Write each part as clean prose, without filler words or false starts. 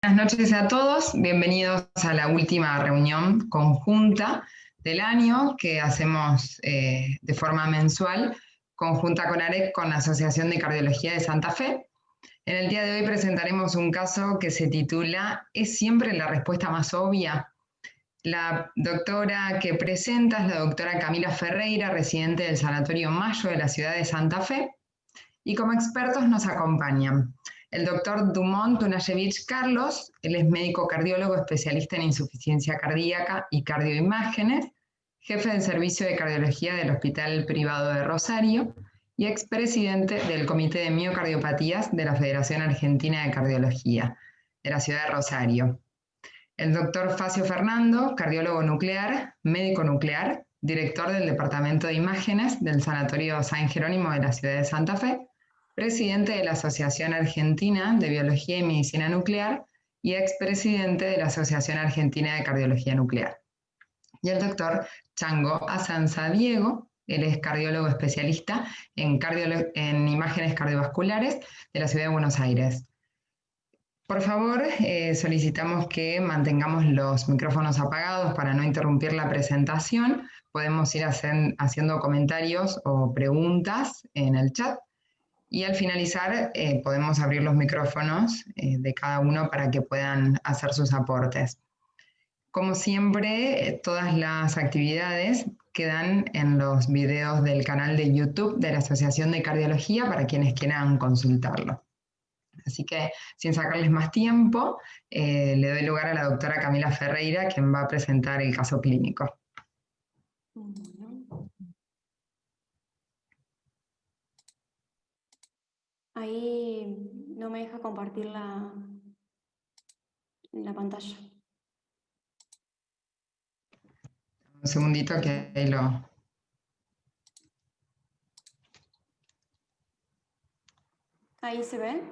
Buenas noches a todos, bienvenidos a la última reunión conjunta del año que hacemos de forma mensual, conjunta con AREC, con la Asociación de Cardiología de Santa Fe. En el día de hoy presentaremos un caso que se titula ¿Es siempre la respuesta más obvia? La doctora que presenta es la doctora Camila Ferreira, residente del Sanatorio Mayo de la ciudad de Santa Fe, y como expertos nos acompañan el doctor Dumont Tunayevich Carlos, él es médico cardiólogo especialista en insuficiencia cardíaca y cardioimágenes, jefe del servicio de cardiología del Hospital Privado de Rosario y expresidente del Comité de Miocardiopatías de la Federación Argentina de Cardiología de la ciudad de Rosario. El doctor Facio Fernando, cardiólogo nuclear, médico nuclear, director del Departamento de Imágenes del Sanatorio San Jerónimo de la ciudad de Santa Fe, presidente de la Asociación Argentina de Biología y Medicina Nuclear y expresidente de la Asociación Argentina de Cardiología Nuclear. Y el doctor Chango Asanza Diego, él es cardiólogo especialista en imágenes cardiovasculares de la ciudad de Buenos Aires. Por favor, solicitamos que mantengamos los micrófonos apagados para no interrumpir la presentación. Podemos ir haciendo comentarios o preguntas en el chat. Y al finalizar, podemos abrir los micrófonos de cada uno para que puedan hacer sus aportes. Como siempre, todas las actividades quedan en los videos del canal de YouTube de la Asociación de Cardiología para quienes quieran consultarlo. Así que, sin sacarles más tiempo, le doy lugar a la doctora Camila Ferreira, quien va a presentar el caso clínico. Ahí no me deja compartir la pantalla. Un segundito que ahí lo... ¿Ahí se ve?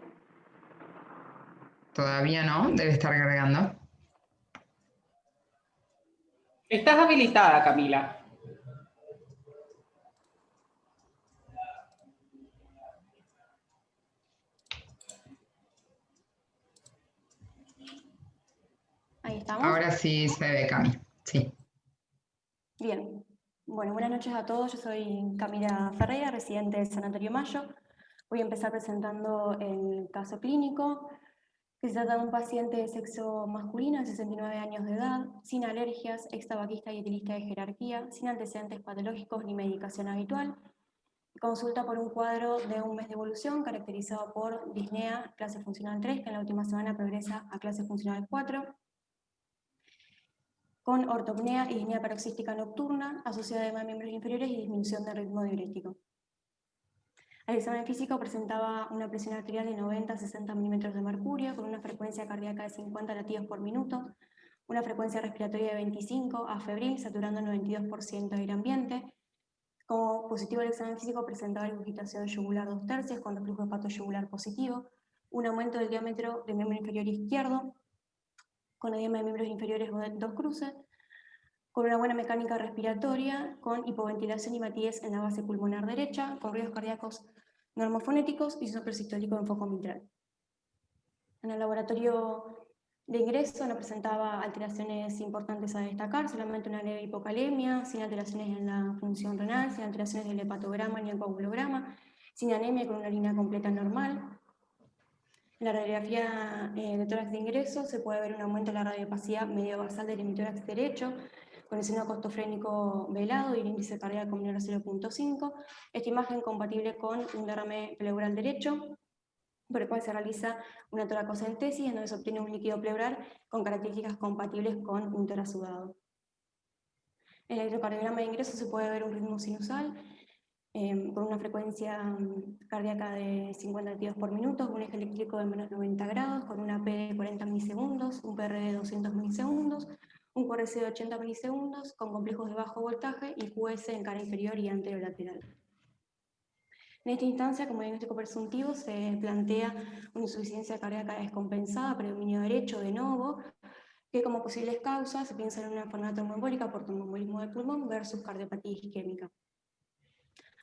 Todavía no, debe estar cargando. Estás habilitada, Camila. Ahí estamos. Ahora sí se ve, Cami. Sí. Bien. Bueno, buenas noches a todos. Yo soy Camila Ferreira, residente del Sanatorio Mayo. Voy a empezar presentando el caso clínico, que se trata de un paciente de sexo masculino de 69 años de edad, sin alergias, ex tabaquista y utilista de jerarquía, sin antecedentes patológicos ni medicación habitual. Consulta por un cuadro de un mes de evolución caracterizado por disnea clase funcional 3, que en la última semana progresa a clase funcional 4, con ortopnea y disnea paroxística nocturna, asociada a edema de miembros inferiores y disminución del ritmo diurético. El examen físico presentaba una presión arterial de 90 a 60 milímetros de mercurio, con una frecuencia cardíaca de 50 latidos por minuto, una frecuencia respiratoria de 25, afebril, saturando el 92% de aire ambiente. Como positivo el examen físico presentaba regurgitación yugular 2/3 con reflujo hepato yugular positivo, un aumento del diámetro del miembro inferior izquierdo, con edema de miembros inferiores 2 cruces, con una buena mecánica respiratoria, con hipoventilación y matidez en la base pulmonar derecha, con ruidos cardíacos normofonéticos y suprasistólico en foco mitral. En el laboratorio de ingreso no presentaba alteraciones importantes a destacar, solamente una leve hipocalemia, sin alteraciones en la función renal, sin alteraciones del hepatograma ni el coagulograma, sin anemia con una orina completa normal. En la radiografía de tórax de ingreso se puede ver un aumento de la radiopacidad medio basal del hemitórax derecho, con el seno costofrénico velado y el índice cardíaco menor a 0.5. Esta imagen compatible con un derrame pleural derecho, por el cual se realiza una toracocentesis, en donde se obtiene un líquido pleural con características compatibles con un tórax sudado. En el electrocardiograma de ingreso se puede ver un ritmo sinusal con una frecuencia cardíaca de 50 latidos por minuto, un eje eléctrico de menos 90 grados, con una P de 40 milisegundos, un PR de 200 milisegundos, un QRS de 80 milisegundos, con complejos de bajo voltaje y QS en cara inferior y anterolateral. En esta instancia, como diagnóstico presuntivo, se plantea una insuficiencia cardíaca descompensada, predominio derecho de novo, que como posibles causas se piensa en una enfermedad tromboembólica por tromboembolismo del pulmón versus cardiopatía isquémica.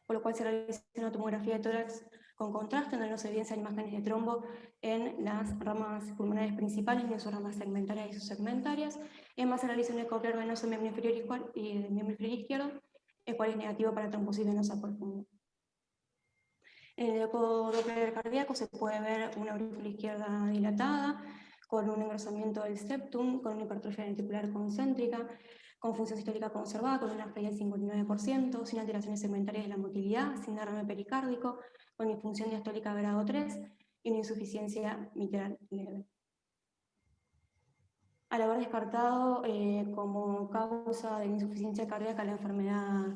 Por lo cual se realiza una tomografía de tórax con contraste, donde no se evidencian imágenes de trombo en las ramas pulmonares principales ni en sus ramas segmentarias y subsegmentarias. Y además se realiza un eco doppler venoso miembro inferior y miembro inferior izquierdo, el cual es negativo para trombosis venosa profunda. En el eco doppler cardíaco se puede ver una aurícula izquierda dilatada, con un engrosamiento del septum, con una hipertrofia ventricular concéntrica, con función sistólica conservada, con una falla del 59%, sin alteraciones segmentarias de la motilidad, sin derrame pericárdico, con disfunción diastólica grado 3 y una insuficiencia mitral leve. Al haber descartado como causa de insuficiencia cardíaca la enfermedad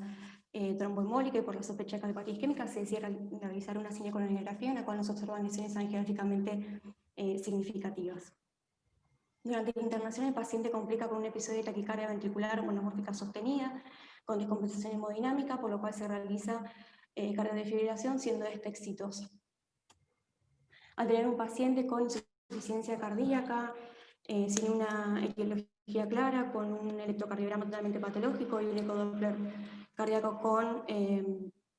tromboembólica y por la sospecha de cardiopatía isquémica, se decide realizar una cinecoronografía en la cual no se observan lesiones angiográficamente significativas. Durante la internación el paciente complica con un episodio de taquicardia ventricular monomórfica sostenida, con descompensación hemodinámica, por lo cual se realiza cardiodefibrilación, siendo esta exitosa. Al tener un paciente con insuficiencia cardíaca, sin una etiología clara, con un electrocardiograma totalmente patológico y un ecodoppler cardíaco con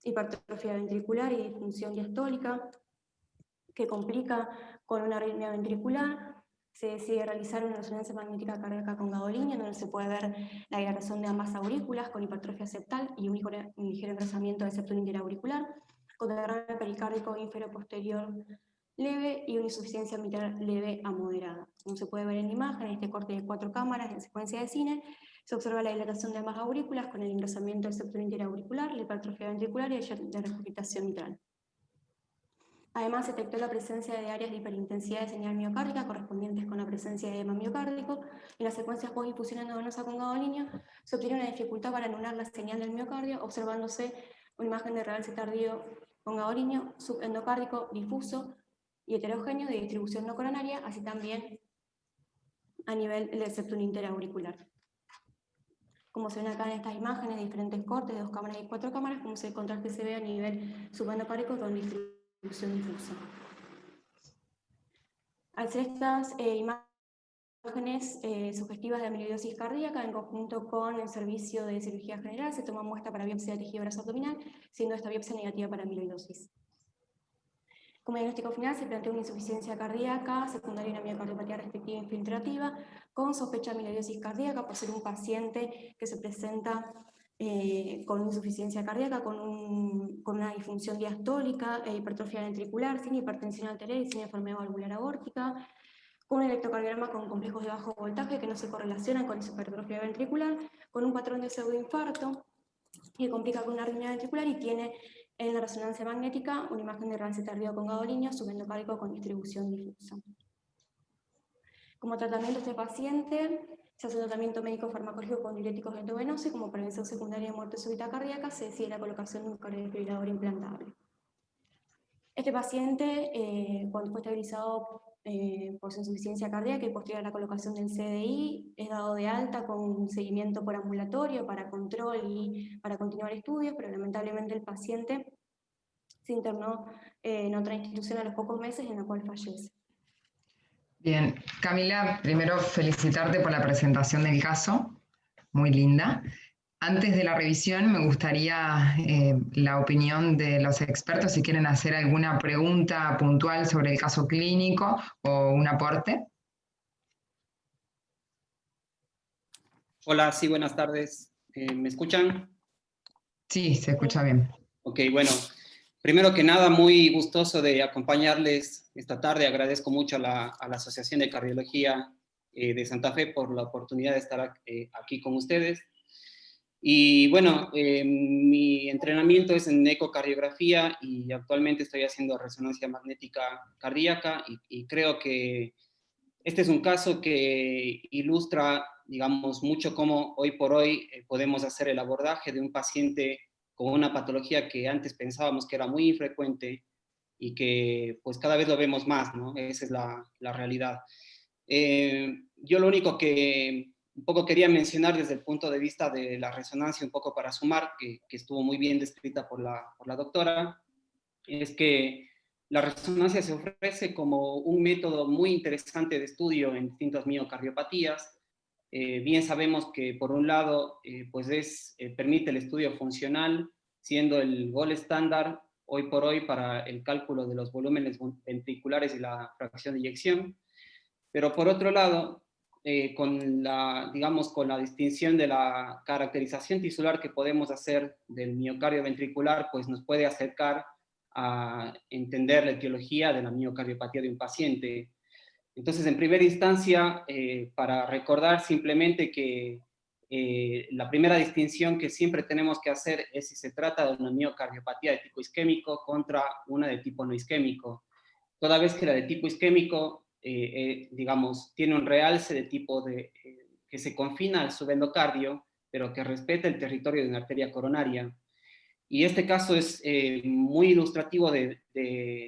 hipertrofia ventricular y disfunción diastólica, que complica con una arritmia ventricular, se decide realizar una resonancia magnética cardíaca con gadolinio, donde se puede ver la dilatación de ambas aurículas con hipertrofia septal y un ligero engrosamiento del septum interauricular, con derrame pericárdico inferior-posterior leve y una insuficiencia mitral leve a moderada. Como se puede ver en la imagen, en este corte de 4 cámaras en secuencia de cine, se observa la dilatación de ambas aurículas con el engrosamiento del septum interauricular, la hipertrofia ventricular y el de regurgitación mitral. Además, se detectó la presencia de áreas de hiperintensidad de señal miocárdica correspondientes con la presencia de edema miocárdico. En las secuencias post-difusión endovenosa con gadolinio se obtiene una dificultad para anular la señal del miocardio, observándose una imagen de realce tardío con gadolinio subendocárdico difuso y heterogéneo de distribución no coronaria, así también a nivel del septum interauricular. Como se ven acá en estas imágenes de diferentes cortes, de 2 cámaras y 4 cámaras, como el contraste se ve a nivel subendocárdico con distribución difusa. Al ser estas imágenes sugestivas de amiloidosis cardíaca, en conjunto con el servicio de cirugía general, se toma muestra para biopsia de tejido brazo abdominal, siendo esta biopsia negativa para amiloidosis. Como diagnóstico final se plantea una insuficiencia cardíaca secundaria a una miocardiopatía restrictiva infiltrativa con sospecha de amiloidosis cardíaca por ser un paciente que se presenta con insuficiencia cardíaca, con una disfunción diastólica e hipertrofia ventricular, sin hipertensión arterial y sin enfermedad valvular aórtica, con un electrocardiograma con complejos de bajo voltaje que no se correlacionan con esa hipertrofia ventricular, con un patrón de pseudoinfarto que complica con una arritmia ventricular y tiene en la resonancia magnética una imagen de realce tardío con gadolinio subendocárdico con distribución difusa. Como tratamiento de este paciente, se hace un tratamiento médico farmacológico con diuréticos endovenosos y como prevención secundaria de muerte súbita cardíaca se decide la colocación de un cardiodefibrilador implantable. Este paciente, cuando fue estabilizado por su insuficiencia cardíaca y posterior a la colocación del CDI, es dado de alta con seguimiento por ambulatorio para control y para continuar estudios, pero lamentablemente el paciente se internó en otra institución a los pocos meses, en la cual fallece. Bien, Camila, primero felicitarte por la presentación del caso, muy linda. Antes de la revisión me gustaría la opinión de los expertos si quieren hacer alguna pregunta puntual sobre el caso clínico o un aporte. Hola, sí, buenas tardes. ¿Me escuchan? Sí, se escucha bien. Ok, bueno, primero que nada, muy gustoso de acompañarles esta tarde. Agradezco mucho a la Asociación de Cardiología de Santa Fe por la oportunidad de estar aquí con ustedes. Y bueno, mi entrenamiento es en ecocardiografía y actualmente estoy haciendo resonancia magnética cardíaca y creo que este es un caso que ilustra, digamos, mucho cómo hoy por hoy podemos hacer el abordaje de un paciente con una patología que antes pensábamos que era muy infrecuente y que pues cada vez lo vemos más, ¿no? Esa es la realidad. Yo lo único que un poco quería mencionar desde el punto de vista de la resonancia, un poco para sumar, que estuvo muy bien descrita por la doctora, es que la resonancia se ofrece como un método muy interesante de estudio en distintas miocardiopatías. Bien sabemos que por un lado pues permite el estudio funcional, siendo el gold estándar hoy por hoy para el cálculo de los volúmenes ventriculares y la fracción de eyección. Pero por otro lado, digamos, con la distinción de la caracterización tisular que podemos hacer del miocardio ventricular, pues nos puede acercar a entender la etiología de la miocardiopatía de un paciente. Entonces, en primera instancia, para recordar simplemente que la primera distinción que siempre tenemos que hacer es si se trata de una miocardiopatía de tipo isquémico contra una de tipo no isquémico. Toda vez que la de tipo isquémico, digamos, tiene un realce de tipo que se confina al subendocardio, pero que respeta el territorio de una arteria coronaria. Y este caso es muy ilustrativo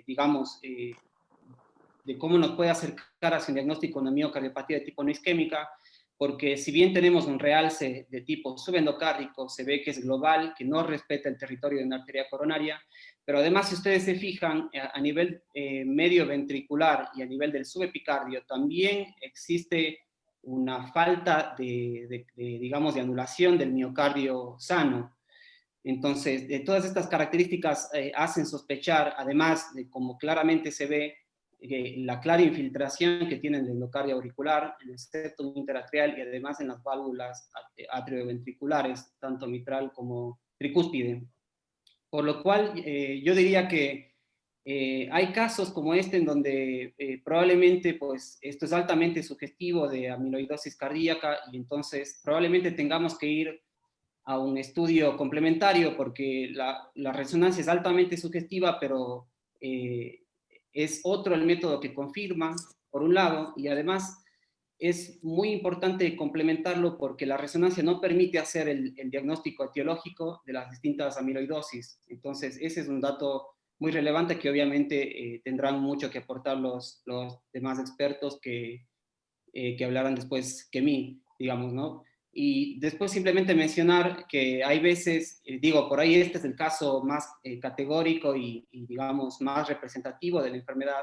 digamos, de cómo nos puede acercar hacia un diagnóstico de una miocardiopatía de tipo no isquémica, porque si bien tenemos un realce de tipo subendocárdico, se ve que es global, que no respeta el territorio de una arteria coronaria, pero además, si ustedes se fijan, a nivel medio ventricular y a nivel del subepicardio, también existe una falta digamos, de anulación del miocardio sano. Entonces, todas estas características hacen sospechar, además de como claramente se ve, la clara infiltración que tiene el endocardio auricular, en el septum interatrial y además en las válvulas atrioventriculares, tanto mitral como tricúspide. Por lo cual, yo diría que hay casos como este en donde probablemente pues, esto es altamente sugestivo de amiloidosis cardíaca y entonces probablemente tengamos que ir a un estudio complementario porque la resonancia es altamente sugestiva, pero es otro el método que confirma, por un lado, y además es muy importante complementarlo porque la resonancia no permite hacer el diagnóstico etiológico de las distintas amiloidosis. Entonces, ese es un dato muy relevante que obviamente tendrán mucho que aportar los demás expertos que hablarán después que mí, digamos, ¿no? Y después simplemente mencionar que hay veces, digo, por ahí este es el caso más categórico y, digamos, más representativo de la enfermedad,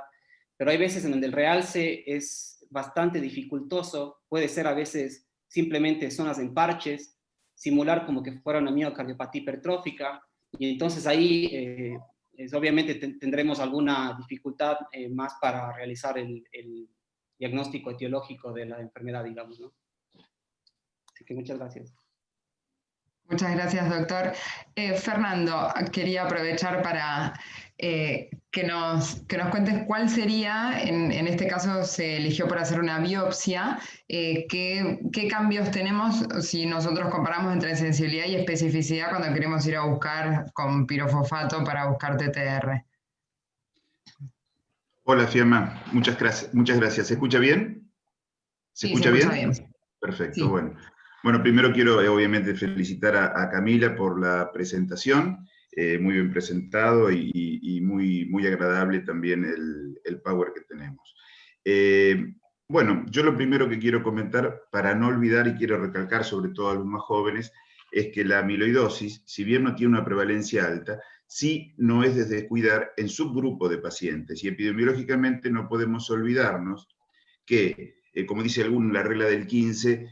pero hay veces en donde el realce es bastante dificultoso, puede ser a veces simplemente zonas en parches, simular como que fuera una miocardiopatía hipertrófica, y entonces ahí obviamente tendremos alguna dificultad más para realizar el diagnóstico etiológico de la enfermedad, digamos, ¿no? Así que muchas gracias. Muchas gracias, doctor. Fernando, quería aprovechar para que nos cuentes cuál sería, en este caso se eligió por hacer una biopsia, qué cambios tenemos si nosotros comparamos entre sensibilidad y especificidad cuando queremos ir a buscar con pirofosfato para buscar TTR. Hola, Fiamma. Muchas gracias. ¿Se escucha bien? ¿Se escucha bien? Perfecto, Sí. bueno. Bueno, primero quiero obviamente felicitar a Camila por la presentación, muy bien presentado y muy agradable también el power que tenemos. Bueno, yo lo primero que quiero comentar, para no olvidar y quiero recalcar sobre todo a los más jóvenes, es que la amiloidosis, si bien no tiene una prevalencia alta, sí no es de descuidar en subgrupo de pacientes. Y epidemiológicamente no podemos olvidarnos que, como dice la regla del 15,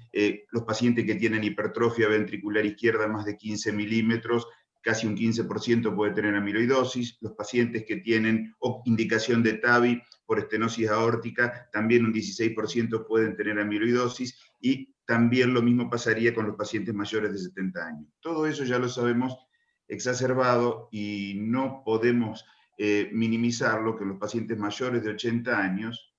los pacientes que tienen hipertrofia ventricular izquierda más de 15 milímetros, casi un 15% puede tener amiloidosis. Los pacientes que tienen indicación de TAVI por estenosis aórtica, también un 16% pueden tener amiloidosis, y también lo mismo pasaría con los pacientes mayores de 70 años. Todo eso ya lo sabemos exacerbado y no podemos minimizarlo, que en los pacientes mayores de 80 años,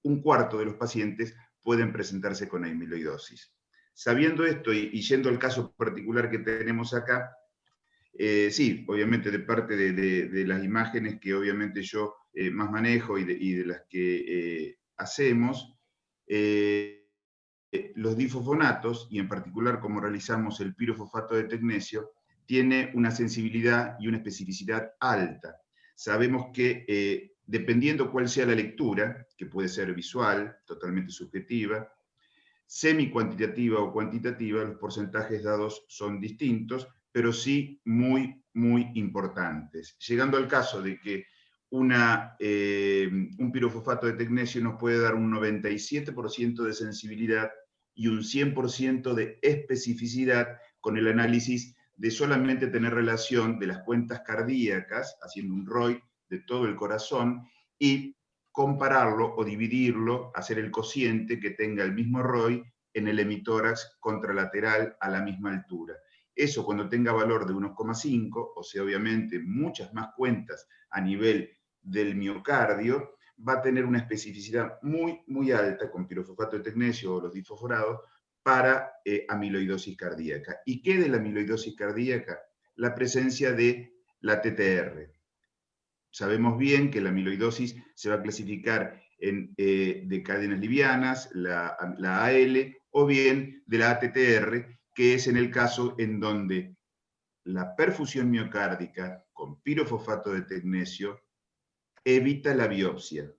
un cuarto de los pacientes pueden presentarse con amiloidosis. Sabiendo esto y yendo al caso particular que tenemos acá, sí, obviamente de parte de las imágenes que obviamente yo más manejo y de las que hacemos, los difosfonatos, y en particular como realizamos el pirofosfato de tecnesio, tiene una sensibilidad y una especificidad alta. Sabemos que dependiendo cuál sea la lectura, que puede ser visual, totalmente subjetiva, semi-cuantitativa o cuantitativa, los porcentajes dados son distintos, pero sí muy importantes. Llegando al caso de que un pirofosfato de tecnesio nos puede dar un 97% de sensibilidad y un 100% de especificidad con el análisis de solamente tener relación de las cuentas cardíacas, haciendo un ROI de todo el corazón, y compararlo o dividirlo, hacer el cociente que tenga el mismo ROI en el hemitórax contralateral a la misma altura. Eso cuando tenga valor de 1,5, o sea, obviamente muchas más cuentas a nivel del miocardio, va a tener una especificidad muy, muy alta con pirofosfato de tecnesio o los difosforados para amiloidosis cardíaca. ¿Y qué de la amiloidosis cardíaca? La presencia de la TTR. Sabemos bien que la amiloidosis se va a clasificar de cadenas livianas, la AL, o bien de la ATTR, que es en el caso en donde la perfusión miocárdica con pirofosfato de tecnesio evita la biopsia.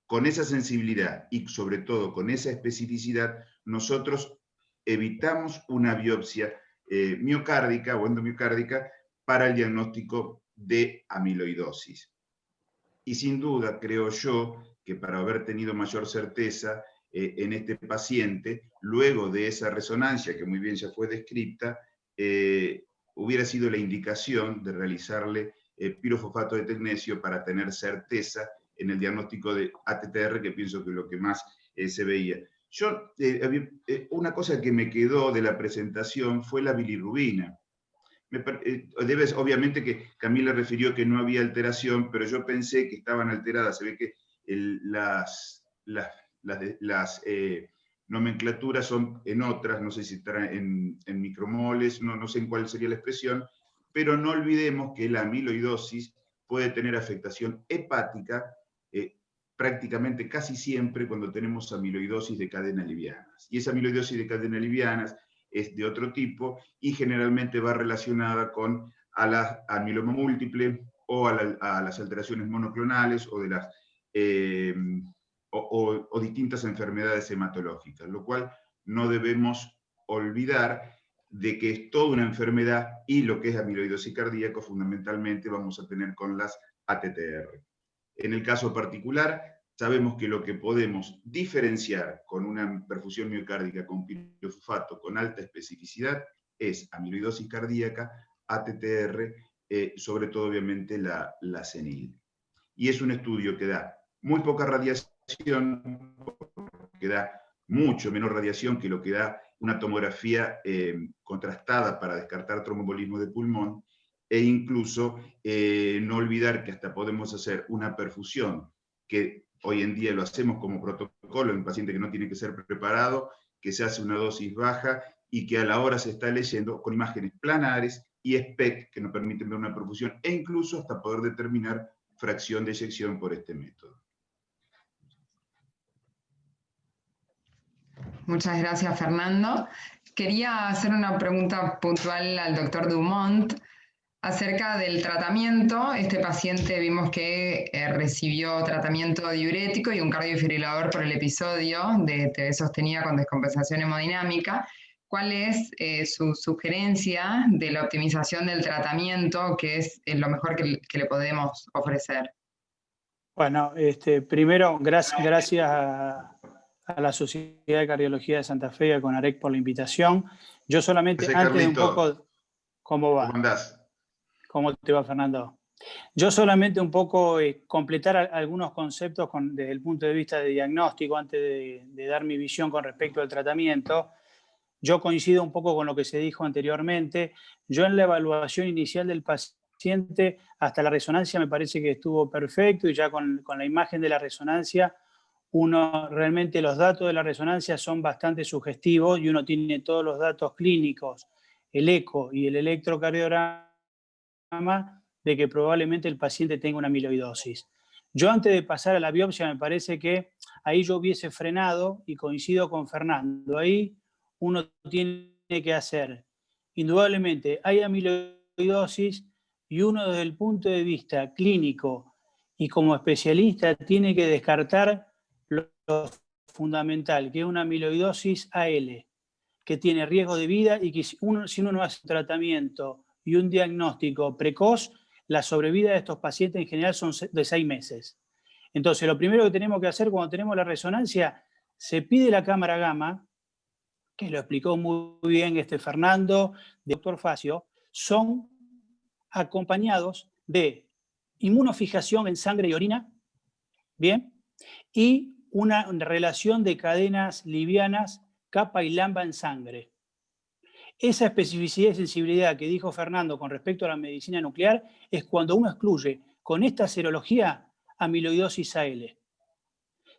Con esa sensibilidad y sobre todo con esa especificidad, nosotros evitamos una biopsia miocárdica o endomiocárdica para el diagnóstico de amiloidosis. Y sin duda, creo yo, que para haber tenido mayor certeza en este paciente, luego de esa resonancia, que muy bien ya fue descrita, hubiera sido la indicación de realizarle pirofosfato de tecnesio para tener certeza en el diagnóstico de ATTR, que pienso que es lo que más se veía. Yo, una cosa que me quedó de la presentación fue la bilirrubina. Obviamente que Camila refirió que no había alteración, pero yo pensé que estaban alteradas. Se ve que las nomenclaturas son en otras, no sé si estarán en micromoles, no sé en cuál sería la expresión, pero no olvidemos que la amiloidosis puede tener afectación hepática prácticamente casi siempre cuando tenemos amiloidosis de cadenas livianas. Y esa amiloidosis de cadenas livianas es de otro tipo y generalmente va relacionada con la amiloma múltiple o a las alteraciones monoclonales o, de las, o distintas enfermedades hematológicas, lo cual no debemos olvidar de que es toda una enfermedad y lo que es amiloidosis cardíaca fundamentalmente vamos a tener con las ATTR. En el caso particular, sabemos que lo que podemos diferenciar con una perfusión miocárdica con pirofosfato con alta especificidad es amiloidosis cardíaca, ATTR, sobre todo obviamente la senil. Y es un estudio que da muy poca radiación, que da mucho menor radiación que lo que da una tomografía contrastada para descartar tromboembolismo de pulmón, e incluso no olvidar que hasta podemos hacer una perfusión, que hoy en día lo hacemos como protocolo en un paciente que no tiene que ser preparado, que se hace una dosis baja y que a la hora se está leyendo con imágenes planares y SPECT que nos permiten ver una perfusión e incluso hasta poder determinar fracción de eyección por este método. Muchas gracias, Fernando. Quería hacer una pregunta puntual al doctor Dumont acerca del tratamiento. Este paciente vimos que recibió tratamiento diurético y un cardiofibrilador por el episodio de TV sostenida con descompensación hemodinámica. ¿Cuál es su sugerencia de la optimización del tratamiento, que es lo mejor que le podemos ofrecer? Bueno, primero, gracias a la Sociedad de Cardiología de Santa Fe y a CONAREC por la invitación. Yo solamente, antes de un poco... ¿Cómo va? ¿Cómo andás? ¿Cómo te va, Fernando? Yo solamente un poco completar algunos conceptos desde el punto de vista de diagnóstico, antes de dar mi visión con respecto al tratamiento. Yo coincido un poco con lo que se dijo anteriormente. Yo en la evaluación inicial del paciente, hasta la resonancia me parece que estuvo perfecto, y ya con la imagen de la resonancia, realmente los datos de la resonancia son bastante sugestivos y uno tiene todos los datos clínicos, el eco y el electrocardiograma, de que probablemente el paciente tenga una amiloidosis. Yo antes de pasar a la biopsia me parece que ahí yo hubiese frenado, y coincido con Fernando, ahí uno tiene que hacer, indudablemente hay amiloidosis y uno desde el punto de vista clínico y como especialista tiene que descartar lo fundamental, que es una amiloidosis AL, que tiene riesgo de vida y que si uno no hace un tratamiento y un diagnóstico precoz, la sobrevida de estos pacientes en general son de 6 meses. Entonces, lo primero que tenemos que hacer cuando tenemos la resonancia, se pide la cámara gamma, que lo explicó muy bien Fernando, de doctor Facio, son acompañados de inmunofijación en sangre y orina, ¿bien? Y una relación de cadenas livianas kappa y lambda en sangre. Esa especificidad y sensibilidad que dijo Fernando con respecto a la medicina nuclear es cuando uno excluye con esta serología amiloidosis AL.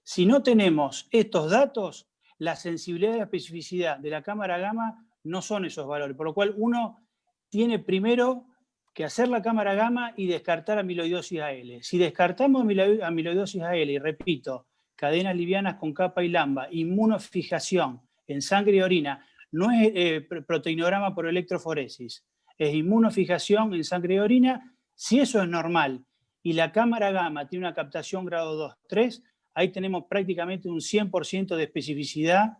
Si no tenemos estos datos, la sensibilidad y la especificidad de la cámara gamma no son esos valores, por lo cual uno tiene primero que hacer la cámara gamma y descartar amiloidosis AL. Si descartamos amiloidosis AL, y repito, cadenas livianas con kappa y lambda, inmunofijación en sangre y orina, no es proteinograma por electroforesis, es inmunofijación en sangre y orina. Si eso es normal y la cámara gamma tiene una captación grado 2, 3, ahí tenemos prácticamente un 100% de especificidad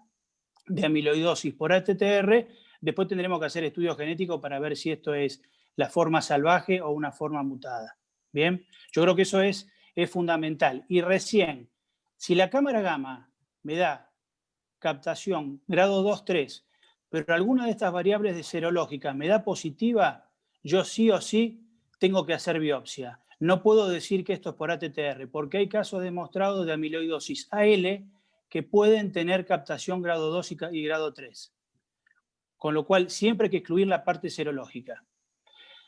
de amiloidosis por ATTR. Después tendremos que hacer estudios genéticos para ver si esto es la forma salvaje o una forma mutada. Bien, yo creo que eso es fundamental. Y recién, si la cámara gamma me da captación grado 2, 3, pero alguna de estas variables de serológica me da positiva, yo sí o sí tengo que hacer biopsia. No puedo decir que esto es por ATTR, porque hay casos demostrados de amiloidosis AL que pueden tener captación grado 2 y grado 3. Con lo cual, siempre hay que excluir la parte serológica.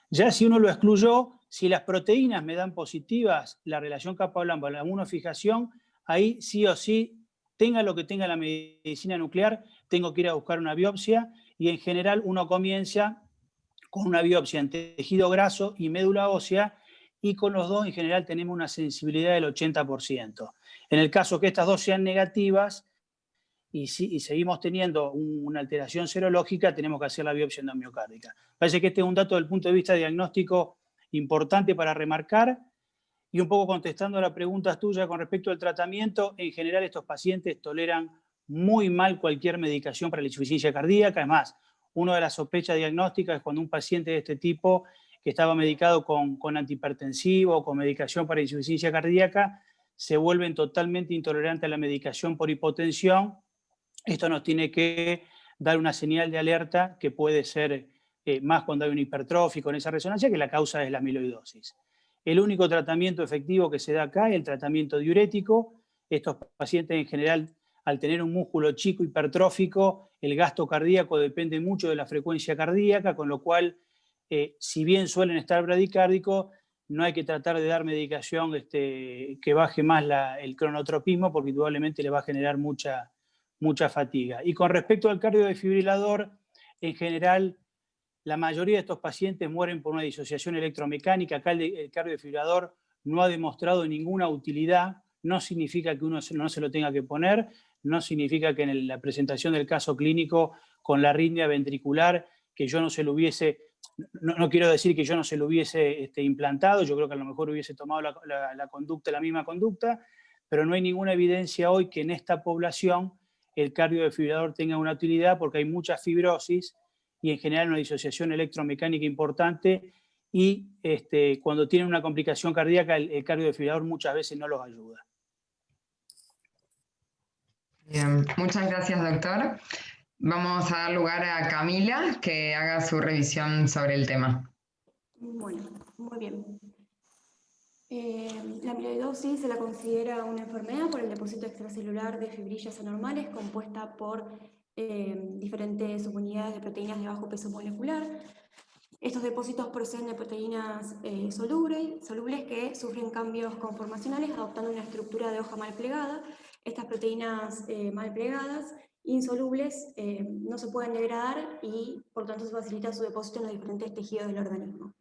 Ya si uno lo excluyó, si las proteínas me dan positivas, la relación kappa-lambda, la inmunofijación, ahí sí o sí, tenga lo que tenga la medicina nuclear, tengo que ir a buscar una biopsia y en general uno comienza con una biopsia en tejido graso y médula ósea y con los dos en general tenemos una sensibilidad del 80%. En el caso que estas dos sean negativas y seguimos teniendo una alteración serológica, tenemos que hacer la biopsia endomiocárdica. Parece que este es un dato desde el punto de vista diagnóstico importante para remarcar. Y un poco contestando a la pregunta tuya con respecto al tratamiento, en general estos pacientes toleran muy mal cualquier medicación para la insuficiencia cardíaca. Es más, una de las sospechas diagnósticas es cuando un paciente de este tipo, que estaba medicado con antihipertensivo o con medicación para insuficiencia cardíaca, se vuelven totalmente intolerantes a la medicación por hipotensión. Esto nos tiene que dar una señal de alerta que puede ser más cuando hay un hipertrófico en esa resonancia, que la causa es la amiloidosis. El único tratamiento efectivo que se da acá es el tratamiento diurético. Estos pacientes en general, al tener un músculo chico hipertrófico, el gasto cardíaco depende mucho de la frecuencia cardíaca, con lo cual, si bien suelen estar bradicárdicos, no hay que tratar de dar medicación que baje más el cronotropismo, porque indudablemente le va a generar mucha fatiga. Y con respecto al cardiodefibrilador, en general, la mayoría de estos pacientes mueren por una disociación electromecánica. Acá el cardiodefibrilador no ha demostrado ninguna utilidad, no significa que uno no se lo tenga que poner, no significa que en la presentación del caso clínico con la arritmia ventricular, que yo no se lo hubiese, no quiero decir que yo no se lo hubiese implantado, yo creo que a lo mejor hubiese tomado la misma conducta, pero no hay ninguna evidencia hoy que en esta población el cardiodefibrilador tenga una utilidad porque hay mucha fibrosis y en general una disociación electromecánica importante y cuando tienen una complicación cardíaca el cardiodefibrilador muchas veces no los ayuda. Bien, muchas gracias, doctor. Vamos a dar lugar a Camila, que haga su revisión sobre el tema. Bueno, muy bien. La amiloidosis se la considera una enfermedad por el depósito extracelular de fibrillas anormales compuesta por diferentes subunidades de proteínas de bajo peso molecular. Estos depósitos proceden de proteínas solubles que sufren cambios conformacionales adoptando una estructura de hoja mal plegada. Estas proteínas mal plegadas, insolubles, no se pueden degradar y por tanto se facilita su depósito en los diferentes tejidos del organismo.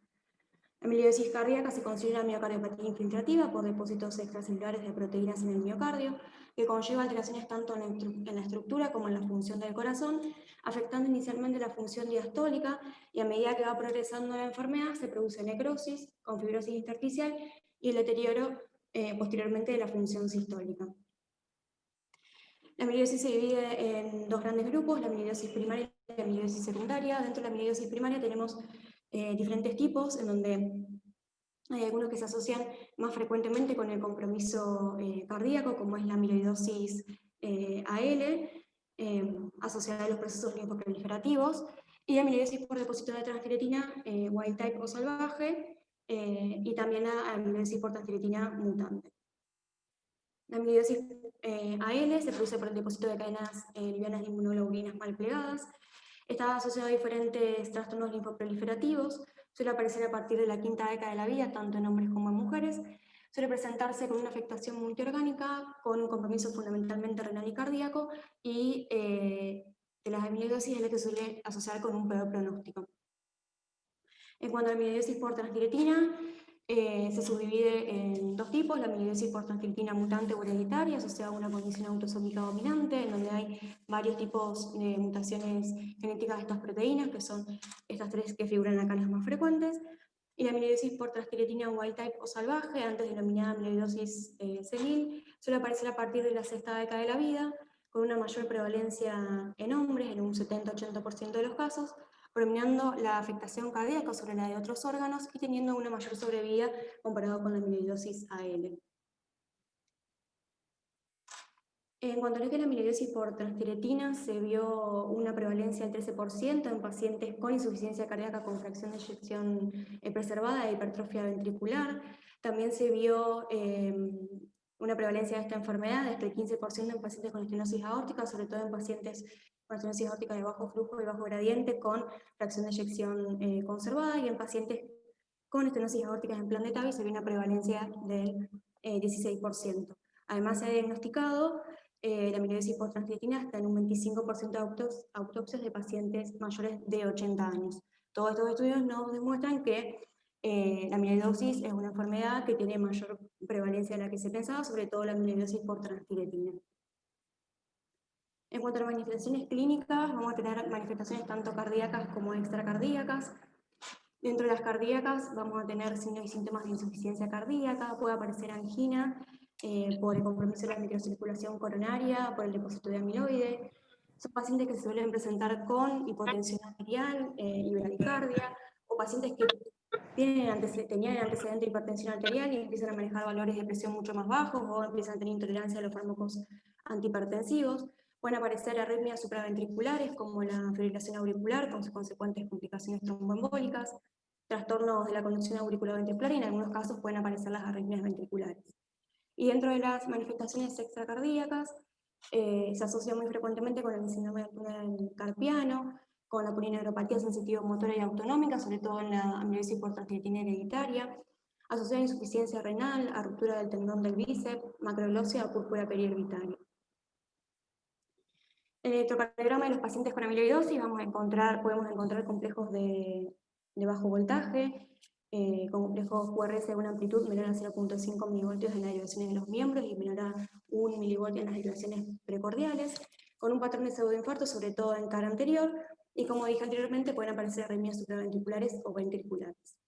La amiloidosis cardíaca se considera miocardiopatía infiltrativa por depósitos extracelulares de proteínas en el miocardio, que conlleva alteraciones tanto en la estructura como en la función del corazón, afectando inicialmente la función diastólica y a medida que va progresando la enfermedad se produce necrosis con fibrosis intersticial y el deterioro posteriormente de la función sistólica. La amiloidosis se divide en dos grandes grupos, la amiloidosis primaria y la amiloidosis secundaria. Dentro de la amiloidosis primaria tenemos diferentes tipos, en donde hay algunos que se asocian más frecuentemente con el compromiso cardíaco, como es la amiloidosis AL, asociada a los procesos linfoproliferativos. y amiloidosis por depósito de transtiratina wild type o salvaje, y también la amiloidosis por transtiratina mutante. La amiloidosis AL se produce por el depósito de cadenas livianas de inmunoglobulinas mal plegadas. Está asociado a diferentes trastornos linfoproliferativos. Suele aparecer a partir de la quinta década de la vida, tanto en hombres como en mujeres. Suele presentarse con una afectación multiorgánica, con un compromiso fundamentalmente renal y cardíaco, y de las amiloidosis es la que suele asociar con un peor pronóstico. En cuanto a la amiloidosis por transtiratina, se subdivide en dos tipos: la amiloidosis por transtiratina mutante o hereditaria, asociada a una condición autosómica dominante, en donde hay varios tipos de mutaciones genéticas de estas proteínas, que son estas tres que figuran acá las más frecuentes, y la amiloidosis por transtiratina wild type o salvaje, antes denominada amiloidosis senil, suele aparecer a partir de la sexta década de la vida, con una mayor prevalencia en hombres, en un 70-80% de los casos, predominando la afectación cardíaca sobre la de otros órganos y teniendo una mayor sobrevida comparado con la amiloidosis AL. En cuanto a lo que es la amiloidosis por transtiratina, se vio una prevalencia del 13% en pacientes con insuficiencia cardíaca con fracción de eyección preservada e hipertrofia ventricular. También se vio una prevalencia de esta enfermedad de hasta el 15% en pacientes con estenosis aórtica, sobre todo en pacientes con estenosis aórtica de bajo flujo y bajo gradiente con fracción de eyección conservada, y en pacientes con estenosis aórtica en plan de TAVI se vio una prevalencia del 16%. Además se ha diagnosticado la amiloidosis por transtiratina hasta en un 25% de autopsias de pacientes mayores de 80 años. Todos estos estudios nos demuestran que la amiloidosis es una enfermedad que tiene mayor prevalencia de la que se pensaba, sobre todo la amiloidosis por transtiratina. En cuanto a las manifestaciones clínicas, vamos a tener manifestaciones tanto cardíacas como extracardíacas. Dentro de las cardíacas vamos a tener signos y síntomas de insuficiencia cardíaca, puede aparecer angina, por el compromiso de la microcirculación coronaria, por el depósito de amiloide. Son pacientes que se suelen presentar con hipotensión arterial y bradicardia, o pacientes que tenían antecedente de hipertensión arterial y empiezan a manejar valores de presión mucho más bajos, o empiezan a tener intolerancia a los fármacos antihipertensivos. Pueden aparecer arritmias supraventriculares como la fibrilación auricular con sus consecuentes complicaciones tromboembólicas, trastornos de la conducción auriculoventricular, y en algunos casos pueden aparecer las arritmias ventriculares. Y dentro de las manifestaciones extracardíacas, se asocia muy frecuentemente con el síndrome del túnel carpiano, con la polineuropatía sensitivo-motora y autonómica, sobre todo en la amiloidosis por transtiratina hereditaria, asociada a insuficiencia renal, a ruptura del tendón del bíceps, macroglósea o púrpura periorbitaria. En el electrocardiograma de los pacientes con amiloidosis podemos encontrar complejos de bajo voltaje, con complejos QRS de una amplitud menor a 0.5 milivoltios en las derivaciones de los miembros y menor a 1 milivoltio en las derivaciones precordiales, con un patrón de pseudoinfarto sobre todo en cara anterior, y como dije anteriormente, pueden aparecer arritmias supraventriculares o ventriculares.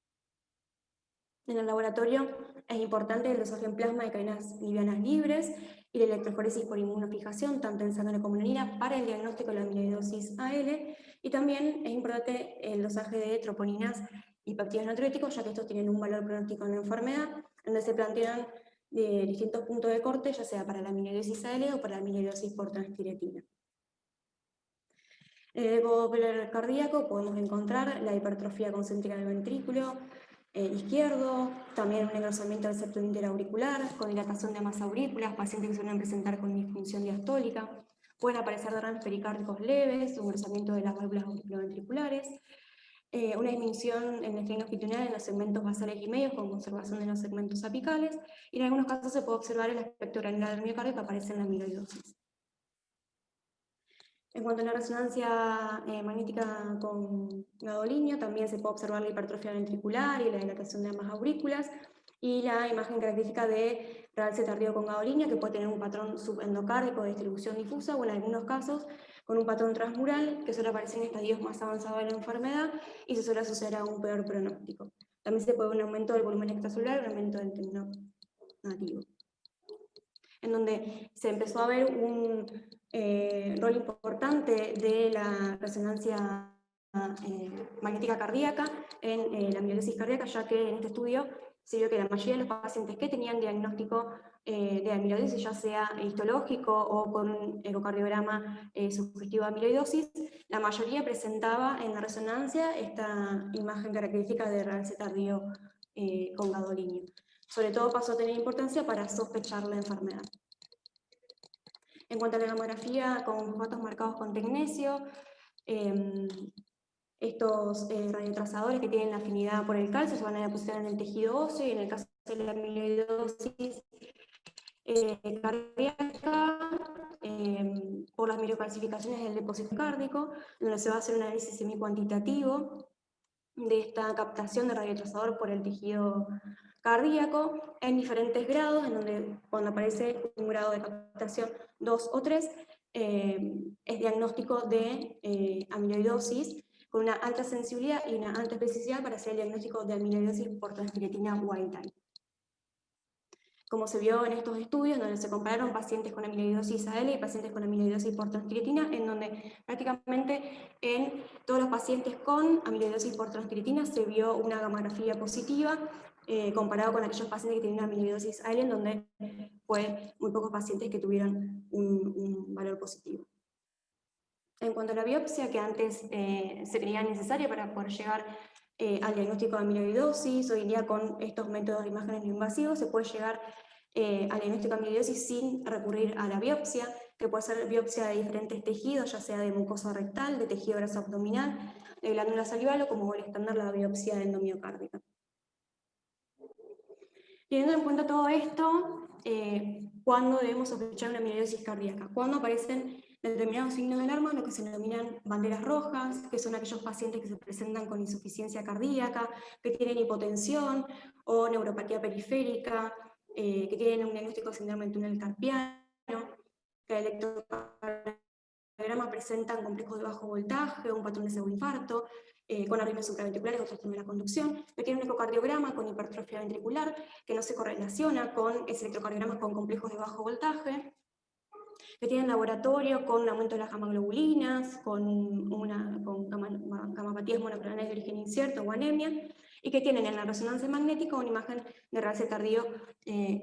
En el laboratorio es importante el dosaje en plasma de cadenas livianas libres y la electroforesis por inmunofijación, tanto en sangre como en orina, para el diagnóstico de la amiloidosis AL, y también es importante el dosaje de troponinas y péptidos natriuréticos, ya que estos tienen un valor pronóstico en la enfermedad, donde se plantean distintos puntos de corte, ya sea para la amiloidosis AL o para la amiloidosis por transtiratina. En el eco cardíaco podemos encontrar la hipertrofia concéntrica del ventrículo izquierdo, también un engrosamiento del septo interauricular, con dilatación de ambas aurículas, pacientes que suelen presentar con disfunción diastólica. Pueden aparecer derrames pericárdicos leves, un engrosamiento de las válvulas auriculoventriculares, una disminución en el estrés longitudinal en los segmentos basales y medios con conservación de los segmentos apicales, y en algunos casos se puede observar el aspecto granular del miocardio que aparece en la amiloidosis. En cuanto a la resonancia magnética con gadolinio, también se puede observar la hipertrofia ventricular y la dilatación de ambas aurículas, y la imagen característica de realce tardío con gadolinio, que puede tener un patrón subendocárdico de distribución difusa, o en algunos casos con un patrón transmural, que suele aparecer en estadios más avanzados de la enfermedad y se suele asociar a un peor pronóstico. También se puede ver un aumento del volumen extracelular y un aumento del tenor nativo, en donde se empezó a ver un rol importante de la resonancia magnética cardíaca en la amiloidosis cardíaca, ya que en este estudio se vio que la mayoría de los pacientes que tenían diagnóstico de amiloidosis, ya sea histológico o con un ecocardiograma sugestivo de amiloidosis, la mayoría presentaba en la resonancia esta imagen característica de realce tardío con gadolinio. Sobre todo pasó a tener importancia para sospechar la enfermedad. En cuanto a la gamografía con fosfatos marcados con tecnesio, estos radiotrazadores que tienen la afinidad por el calcio se van a depositar en el tejido óseo, y en el caso de la amiloidosis cardíaca, por las microcalcificaciones del depósito cárdico, donde se va a hacer un análisis semicuantitativo de esta captación de radiotrazador por el tejido cardíaco en diferentes grados, en donde cuando aparece un grado de captación 2 o 3, es diagnóstico de amiloidosis, con una alta sensibilidad y una alta especificidad para hacer el diagnóstico de amiloidosis por transtiratina wild type. Como se vio en estos estudios, donde se compararon pacientes con amiloidosis AL y pacientes con amiloidosis por transtiratina, en donde prácticamente en todos los pacientes con amiloidosis por transtiratina se vio una gamografía positiva, comparado con aquellos pacientes que tenían amiloidosis AL, en donde fue muy pocos pacientes que tuvieron un valor positivo. En cuanto a la biopsia, que antes se creía necesaria para poder llegar al diagnóstico de amiloidosis, hoy en día con estos métodos de imágenes no invasivos se puede llegar al diagnóstico de amiloidosis sin recurrir a la biopsia, que puede ser biopsia de diferentes tejidos, ya sea de mucosa rectal, de tejido graso abdominal, de glándula salival, o como el estándar la biopsia endomiocárdica. Teniendo en cuenta todo esto, ¿cuándo debemos sospechar una amiloidosis cardíaca? Cuando aparecen determinados signos de alarma, lo que se denominan banderas rojas, que son aquellos pacientes que se presentan con insuficiencia cardíaca, que tienen hipotensión o neuropatía periférica, que tienen un diagnóstico de síndrome de túnel carpiano, que el electrocardiograma presentan complejos de bajo voltaje o un patrón de pseudoinfarto, con arritmias supraventriculares o trastorno de la conducción, que tiene un ecocardiograma con hipertrofia ventricular, que no se correlaciona con ese electrocardiograma con complejos de bajo voltaje, que tienen laboratorio con un aumento de las gamaglobulinas, con gamapatías monoclonales de origen incierto o anemia, y que tienen en la resonancia magnética una imagen de realce tardío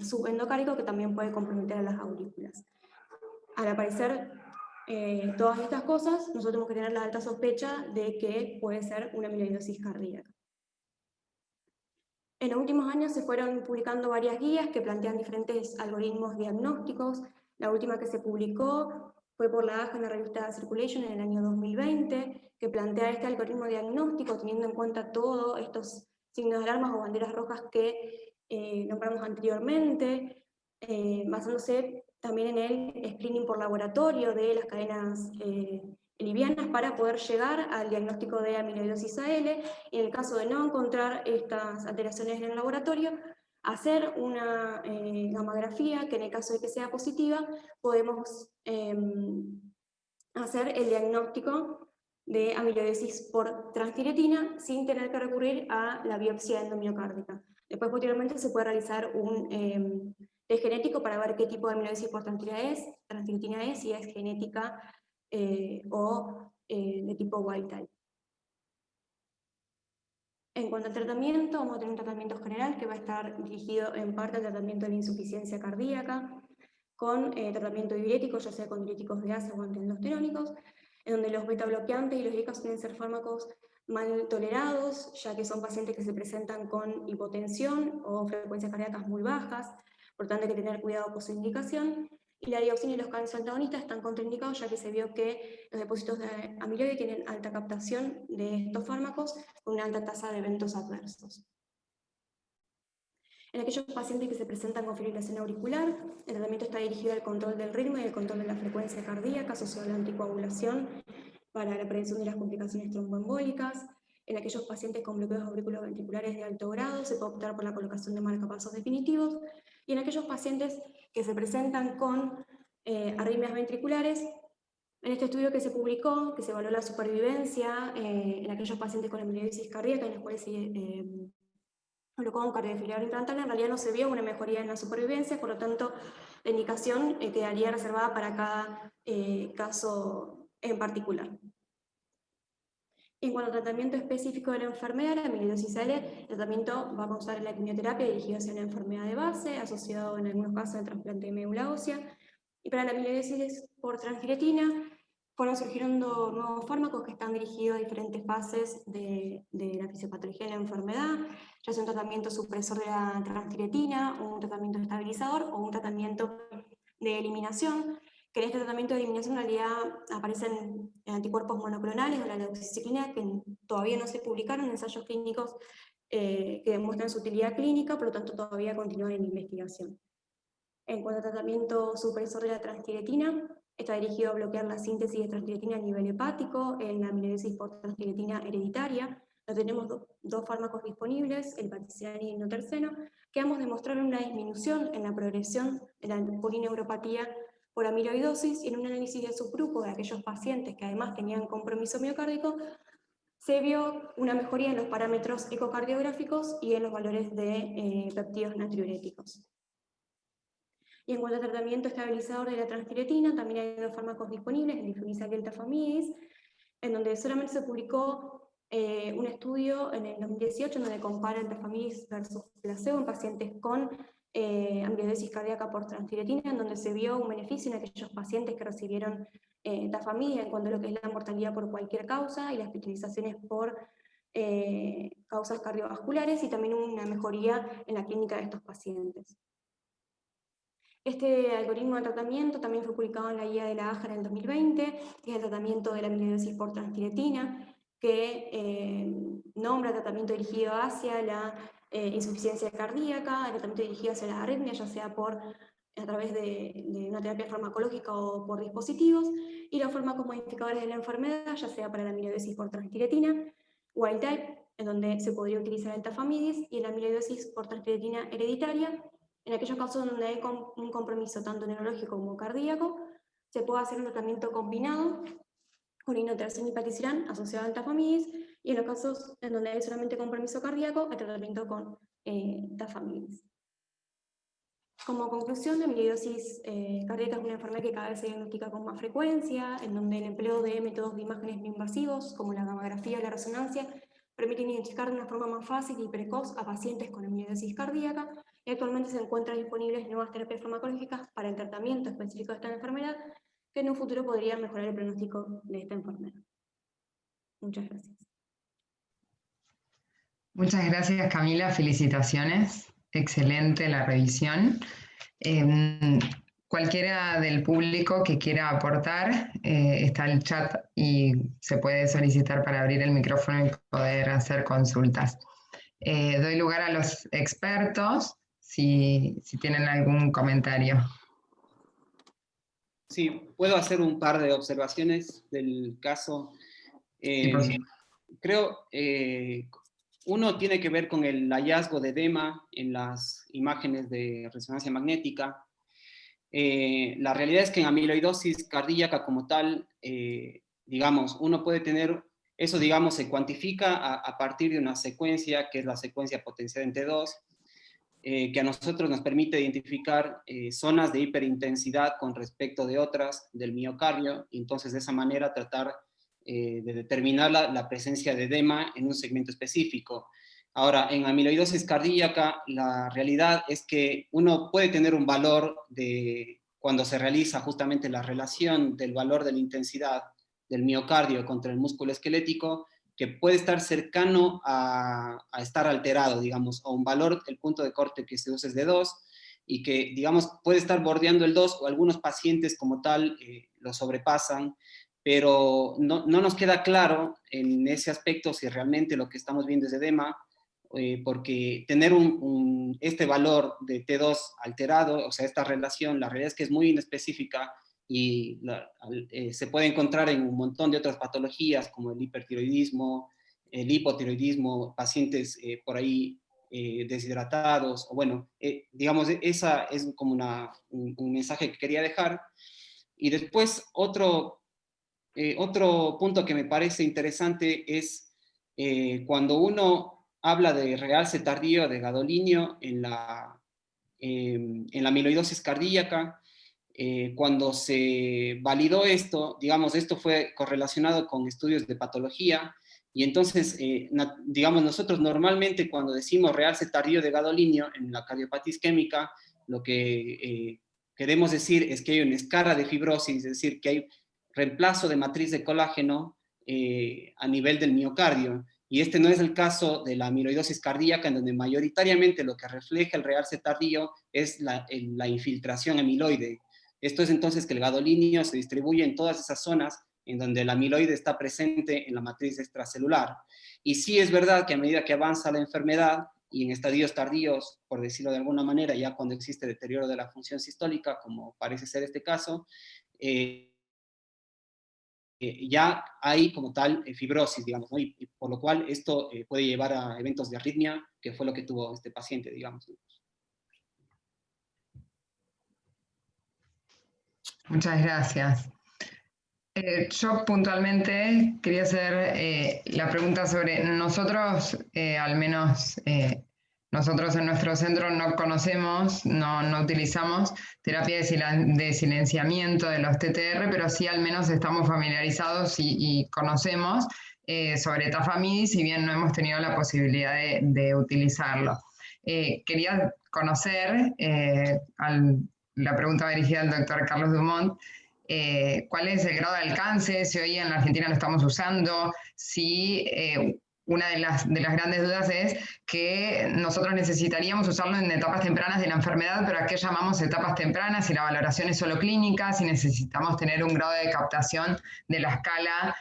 subendocárdico que también puede comprometer a las aurículas. Al aparecer todas estas cosas, nosotros tenemos que tener la alta sospecha de que puede ser una amiloidosis cardíaca. En los últimos años se fueron publicando varias guías que plantean diferentes algoritmos diagnósticos. La última que se publicó fue por la AJA en la revista Circulation en el año 2020, que plantea este algoritmo diagnóstico teniendo en cuenta todos estos signos de alarma o banderas rojas que nombramos anteriormente, basándose también en el screening por laboratorio de las cadenas livianas para poder llegar al diagnóstico de amiloidosis AL, y en el caso de no encontrar estas alteraciones en el laboratorio, hacer una gamografía, que en el caso de que sea positiva, podemos hacer el diagnóstico de amiloidosis por transtiratina sin tener que recurrir a la biopsia endomiocárdica. Después, posteriormente, se puede realizar un test genético para ver qué tipo de amiloidosis por transtiratina es, si es genética o de tipo wild type. En cuanto al tratamiento, vamos a tener un tratamiento general que va a estar dirigido en parte al tratamiento de la insuficiencia cardíaca, con tratamiento diurético, ya sea con diuréticos de asa o antialdosterónicos, en donde los beta bloqueantes y los ICAs suelen ser fármacos mal tolerados, ya que son pacientes que se presentan con hipotensión o frecuencias cardíacas muy bajas, por tanto hay que tener cuidado con su indicación. Y la dioxina y los calcio antagonistas están contraindicados, ya que se vio que los depósitos de amiloide tienen alta captación de estos fármacos con una alta tasa de eventos adversos. En aquellos pacientes que se presentan con fibrilación auricular, el tratamiento está dirigido al control del ritmo y al control de la frecuencia cardíaca asociado a la anticoagulación para la prevención de las complicaciones tromboembólicas. En aquellos pacientes con bloqueos auriculoventriculares de alto grado se puede optar por la colocación de marcapasos definitivos, y en aquellos pacientes que se presentan con arritmias ventriculares, en este estudio que se publicó, que se evaluó la supervivencia en aquellos pacientes con amiloidosis cardíaca, en los cuales se colocó un cardiofibrilador implantal, en realidad no se vio una mejoría en la supervivencia, por lo tanto la indicación quedaría reservada para cada caso en particular. En cuanto al tratamiento específico de la enfermedad, la amiloidosis L, el tratamiento va a constar en la quimioterapia dirigida hacia una enfermedad de base, asociado en algunos casos al trasplante de médula ósea. Y para la amiloidosis por transferetina, surgieron nuevos fármacos que están dirigidos a diferentes fases de la fisiopatología de la enfermedad, ya sea un tratamiento supresor de la transferetina, un tratamiento estabilizador o un tratamiento de eliminación, que en este tratamiento de eliminación en realidad aparecen anticuerpos monoclonales o la doxiciclina que todavía no se publicaron en ensayos clínicos que demuestran su utilidad clínica, por lo tanto todavía continúan en investigación. En cuanto al tratamiento supresor de la transtiretina, está dirigido a bloquear la síntesis de transtiretina a nivel hepático en la amiloidosis por transtiretina hereditaria. Tenemos dos fármacos disponibles, el patisiran y el inoterceno, que ambos demostraron una disminución en la progresión de la polineuropatía por amiloidosis, y en un análisis de subgrupo de aquellos pacientes que además tenían compromiso miocárdico, se vio una mejoría en los parámetros ecocardiográficos y en los valores de péptidos natriuréticos. Y en cuanto al tratamiento estabilizador de la transtiretina, también hay dos fármacos disponibles, el diflunisal y el tafamidis, en donde solamente se publicó un estudio en el 2018 en donde compara el tafamidis versus placebo en pacientes con amiloidosis cardíaca por transtiretina, en donde se vio un beneficio en aquellos pacientes que recibieron tafamidis en cuanto a lo que es la mortalidad por cualquier causa y las hospitalizaciones por causas cardiovasculares, y también una mejoría en la clínica de estos pacientes. Este algoritmo de tratamiento también fue publicado en la guía de la AJA en el 2020, que es el tratamiento de la amiloidosis por transtiretina, que nombra tratamiento dirigido hacia la insuficiencia cardíaca, el tratamiento dirigido hacia la arritmia, ya sea a través de una terapia farmacológica o por dispositivos, y los fármacos modificadores de la enfermedad, ya sea para la amiloidosis por transtiretina, wild type, en donde se podría utilizar el tafamidis, y la amiloidosis por transtiretina hereditaria, en aquellos casos donde hay un compromiso tanto neurológico como cardíaco, se puede hacer un tratamiento combinado con inoterceno y patisiran asociado al tafamidis, y en los casos en donde hay solamente compromiso cardíaco, el tratamiento con tafamidis. Como conclusión, la amiloidosis cardíaca es una enfermedad que cada vez se diagnostica con más frecuencia, en donde el empleo de métodos de imágenes no invasivos, como la gamografía o la resonancia, permiten identificar de una forma más fácil y precoz a pacientes con amiloidosis cardíaca, y actualmente se encuentran disponibles nuevas terapias farmacológicas para el tratamiento específico de esta enfermedad, que en un futuro podrían mejorar el pronóstico de esta enfermedad. Muchas gracias. Muchas gracias, Camila, felicitaciones. Excelente la revisión. Cualquiera del público que quiera aportar, está el chat y se puede solicitar para abrir el micrófono y poder hacer consultas. Doy lugar a los expertos si tienen algún comentario. Sí, puedo hacer un par de observaciones del caso. Creo uno tiene que ver con el hallazgo de edema en las imágenes de resonancia magnética. La realidad es que en amiloidosis cardíaca como tal, digamos, uno puede tener, eso digamos se cuantifica a partir de una secuencia que es la secuencia potenciada en T2, que a nosotros nos permite identificar zonas de hiperintensidad con respecto de otras del miocardio, y entonces de esa manera tratar de determinar la presencia de edema en un segmento específico. Ahora, en amiloidosis cardíaca, la realidad es que uno puede tener un valor cuando se realiza justamente la relación del valor de la intensidad del miocardio contra el músculo esquelético, que puede estar cercano a estar alterado, digamos, a un valor, el punto de corte que se usa es de 2, y que, digamos, puede estar bordeando el 2, o algunos pacientes como tal lo sobrepasan, pero no nos queda claro en ese aspecto si realmente lo que estamos viendo es edema, porque tener este valor de T2 alterado, o sea, esta relación, la realidad es que es muy inespecífica, y se puede encontrar en un montón de otras patologías como el hipertiroidismo, el hipotiroidismo, pacientes por ahí deshidratados, o bueno, digamos, esa es como un mensaje que quería dejar. Y después otro punto que me parece interesante es cuando uno habla de realce tardío de gadolinio en la amiloidosis cardíaca. Cuando se validó esto, digamos, esto fue correlacionado con estudios de patología, Y entonces, digamos, nosotros normalmente cuando decimos realce tardío de gadolinio en la cardiopatía isquémica, lo que queremos decir es que hay una escara de fibrosis, es decir, que hay reemplazo de matriz de colágeno a nivel del miocardio. Y este no es el caso de la amiloidosis cardíaca, en donde mayoritariamente lo que refleja el realce tardío es la infiltración amiloide. Esto es entonces que el gadolinio se distribuye en todas esas zonas en donde el amiloide está presente en la matriz extracelular. Y sí es verdad que a medida que avanza la enfermedad, y en estadios tardíos, por decirlo de alguna manera, ya cuando existe deterioro de la función sistólica, como parece ser este caso, ya hay como tal fibrosis, digamos, ¿no? Y por lo cual esto puede llevar a eventos de arritmia, que fue lo que tuvo este paciente, digamos. Muchas gracias. Yo puntualmente quería hacer la pregunta sobre nosotros, al menos nosotros en nuestro centro no conocemos, no utilizamos terapia de silenciamiento de los TTR, pero sí al menos estamos familiarizados y conocemos sobre tafamidis, si bien no hemos tenido la posibilidad de utilizarlo. Quería conocer, la pregunta dirigida al doctor Carlos Dumont, cuál es el grado de alcance, si hoy en la Argentina lo estamos usando, si una de las grandes dudas es que nosotros necesitaríamos usarlo en etapas tempranas de la enfermedad, pero ¿a qué llamamos etapas tempranas? Si la valoración es solo clínica, si necesitamos tener un grado de captación de la escala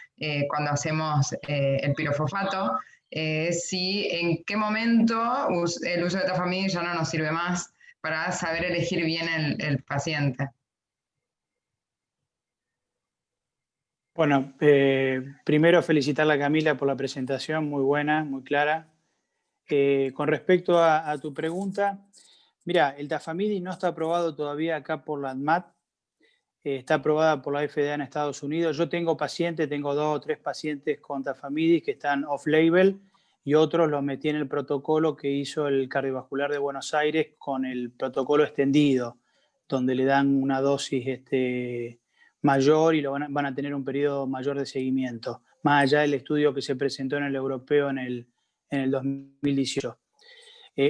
cuando hacemos el pirofosfato, si en qué momento el uso de tafamidis ya no nos sirve más para saber elegir bien el paciente. Bueno, primero felicitarla a Camila por la presentación, muy buena, muy clara. Con respecto a tu pregunta, mira, el tafamidis no está aprobado todavía acá por la ANMAT, está aprobada por la FDA en Estados Unidos. Yo tengo pacientes, tengo 2 o 3 pacientes con tafamidis que están off-label y otros los metí en el protocolo que hizo el Cardiovascular de Buenos Aires con el protocolo extendido, donde le dan una dosis mayor y van a tener un periodo mayor de seguimiento, más allá del estudio que se presentó en el europeo en el 2018.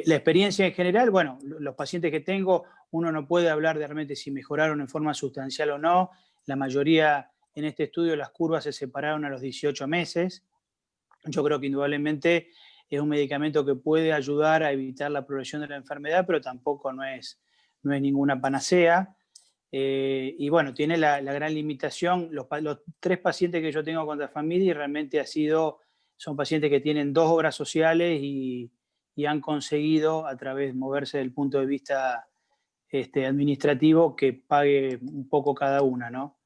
La experiencia en general, bueno, los pacientes que tengo, uno no puede hablar de realmente si mejoraron en forma sustancial o no. La mayoría en este estudio, las curvas se separaron a los 18 meses. Yo creo que indudablemente es un medicamento que puede ayudar a evitar la progresión de la enfermedad, pero tampoco no es ninguna panacea. Y bueno, tiene la gran limitación, los 3 pacientes que yo tengo con tafamidis realmente son pacientes que tienen 2 obras sociales y han conseguido, a través de moverse del punto de vista administrativo, que pague un poco cada una, ¿no?